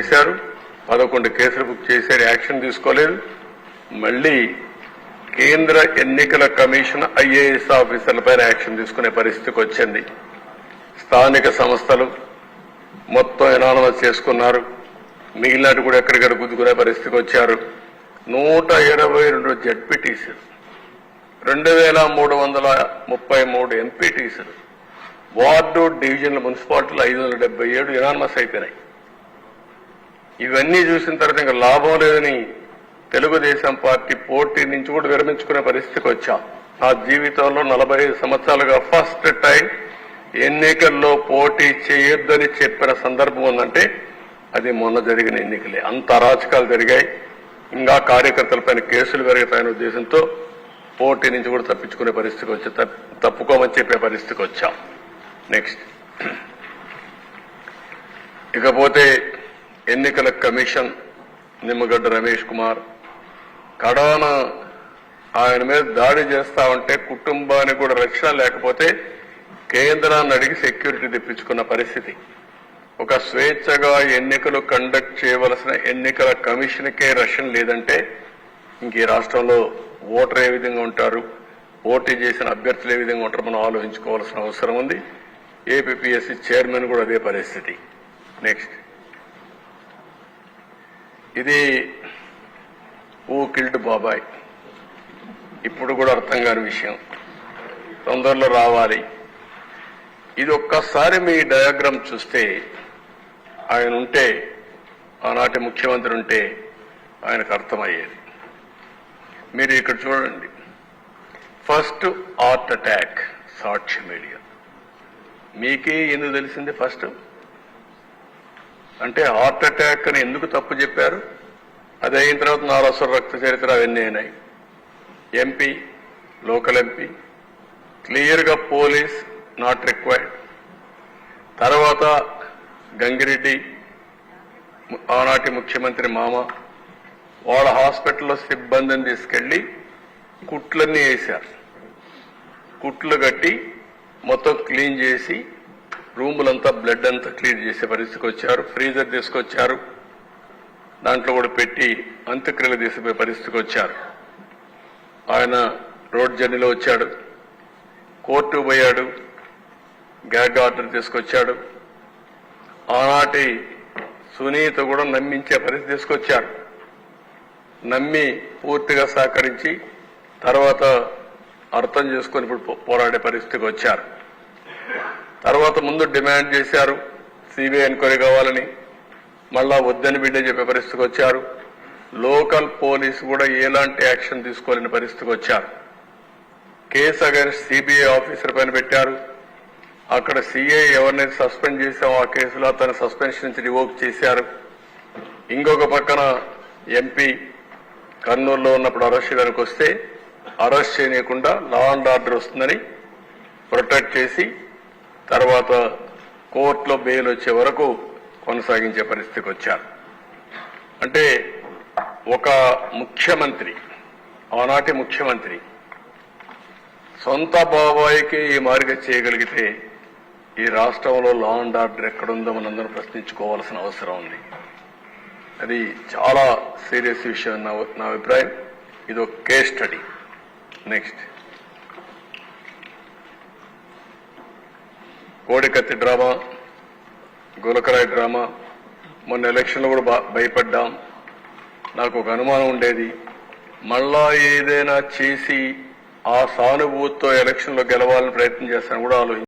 చేశారు, 11 కేసులు బుక్ చేశారు, యాక్షన్ తీసుకోలేదు. మళ్ళీ కేంద్ర ఎన్నికల కమిషన్ ఐఏఎస్ ఆఫీసర్లపైన యాక్షన్ తీసుకునే పరిస్థితికి వచ్చింది. స్థానిక సంస్థలు మొత్తం ఎనానమస్ చేసుకున్నారు, మిగిలినట్టు కూడా ఎక్కడిక్కడ గుద్దుకునే పరిస్థితికి వచ్చారు. 122 జడ్పీటీసీలు, 2333 ఎంపీటీసీలు, వార్డు డివిజన్ల మున్సిపాలిటీలు 577 ఎనానమస్ అయిపోయినాయి. ఇవన్నీ చూసిన తర్వాత ఇంకా లాభం లేదని తెలుగుదేశం పార్టీ పోటీ నుంచి కూడా విరమించుకునే పరిస్థితికి వచ్చాం. నా జీవితంలో 45 సంవత్సరాలుగా ఫస్ట్ టైం ఎన్నికల్లో పోటీ చేయొద్దని చెప్పిన సందర్భం ఉందంటే అది మొన్న జరిగిన ఎన్నికలే. అంత అరాచకాలు జరిగాయి, ఇంకా కార్యకర్తలపైన కేసులు పెరుగుతాయనే ఉద్దేశంతో పోటీ నుంచి కూడా తప్పించుకునే పరిస్థితికి వచ్చి తప్పుకోమని చెప్పే పరిస్థితికి వచ్చాం. నెక్స్ట్, ఇకపోతే ఎన్నికల కమిషన్ నిమ్మగడ్డ రమేష్ కుమార్ కడాన ఆయన మీద దాడి చేస్తా ఉంటే కుటుంబానికి కూడా రక్షణ లేకపోతే కేంద్రాన్ని అడిగి సెక్యూరిటీ తెప్పించుకున్న పరిస్థితి. ఒక స్వేచ్ఛగా ఎన్నికలు కండక్ట్ చేయవలసిన ఎన్నికల కమిషన్కే రక్షణ లేదంటే ఇంక ఈ రాష్ట్రంలో ఓటర్ ఏ విధంగా ఉంటారు, పోటీ చేసిన అభ్యర్థులు ఏ విధంగా ఉంటారు మనం ఆలోచించుకోవాల్సిన అవసరం ఉంది. ఏపీపీఎస్సీ చైర్మన్ కూడా అదే పరిస్థితి. నెక్స్ట్, ఇది ఊ కిల్డ్ బాబాయ్, ఇప్పుడు కూడా అర్థం కాని విషయం, తొందరలో రావాలి. ఇది ఒక్కసారి మీ డయాగ్రామ్ చూస్తే ఆయన ఉంటే, ఆనాటి ముఖ్యమంత్రి ఉంటే ఆయనకు అర్థమయ్యేది. మీరు ఇక్కడ చూడండి, ఫస్ట్ హార్ట్ అటాక్ సాక్షి మీడియా. మీకే ఎందుకు తెలిసింది ఫస్ట్? అంటే హార్ట్ అటాక్ అని ఎందుకు తప్పు చెప్పారు? అది అయిన తర్వాత నారాసుర రక్త చరిత్ర అవన్నీ అయినాయి. ఎంపీ, లోకల్ ఎంపీ, క్లియర్గా పోలీస్ నాట్ రిక్వైర్డ్. తర్వాత గంగిరెడ్డి ఆనాటి ముఖ్యమంత్రి మామ వాళ్ళ హాస్పిటల్లో సిబ్బందిని తీసుకెళ్లి కుట్లన్నీ వేశారు. కుట్లు కట్టి మొత్తం క్లీన్ చేసి రూములంతా బ్లడ్ అంతా క్లీన్ చేసే పరిస్థితికి వచ్చారు. ఫ్రీజర్ తీసుకొచ్చారు, దాంట్లో కూడా పెట్టి అంత్యక్రియలు తీసిపోయే పరిస్థితికి వచ్చారు. ఆయన రోడ్ జర్నీలో వచ్చాడు, కోర్టు పోయాడు, గ్యాగ్ ఆర్డర్ తీసుకొచ్చాడు. ఆనాటి సునీత కూడా నమ్మించే పరిస్థితి తీసుకొచ్చారు. నమ్మి పూర్తిగా సహకరించి తర్వాత అర్థం చేసుకుని ఇప్పుడు పోరాడే పరిస్థితికి వచ్చారు. తర్వాత ముందు డిమాండ్ చేశారు సిబిఐ ఎంక్వైరీ కావాలని, మళ్ళా వద్దని బిడ్డ చెప్పే పరిస్థితికి వచ్చారు. లోకల్ పోలీసు కూడా ఎలాంటి యాక్షన్ తీసుకోలేని పరిస్థితికి వచ్చారు. కేసు అగైన్స్ సిబిఐ ఆఫీసర్ పైన పెట్టారు. అక్కడ సిఐ ఎవరినైతే సస్పెండ్ చేశామో ఆ కేసులో తన సస్పెన్షన్ నుంచి రివోక్ చేశారు. ఇంకొక పక్కన ఎంపీ కర్నూలులో ఉన్నప్పుడు అరెస్ట్ చేయడానికి వస్తే అరెస్ట్ చేయకుండా లా అండ్ ఆర్డర్ వస్తుందని ప్రొటెక్ట్ చేసి తర్వాత కోర్టులో బెయిల్ వచ్చే వరకు కొనసాగించే పరిస్థితికి వచ్చారు. అంటే ఒక ముఖ్యమంత్రి, ఆనాటి ముఖ్యమంత్రి సొంత బాబాయికి ఈ మార్గం చేయగలిగితే ఈ రాష్ట్రంలో లా అండ్ ఆర్డర్ ఎక్కడుందో మనందరం ప్రశ్నించుకోవాల్సిన అవసరం ఉంది. అది చాలా సీరియస్ విషయం నా అభిప్రాయం. ఇది ఒక కేస్ స్టడీ. నెక్స్ట్, కోడికత్తి డ్రామా, గులకరాయి డ్రామా. మొన్న ఎలక్షన్లో కూడా భయపడ్డాం. నాకు ఒక అనుమానం ఉండేది, మళ్ళా ఏదైనా చేసి ఆ సానుభూతితో ఎలక్షన్లో గెలవాలని ప్రయత్నం చేస్తాను కూడా ఆలోచించాను.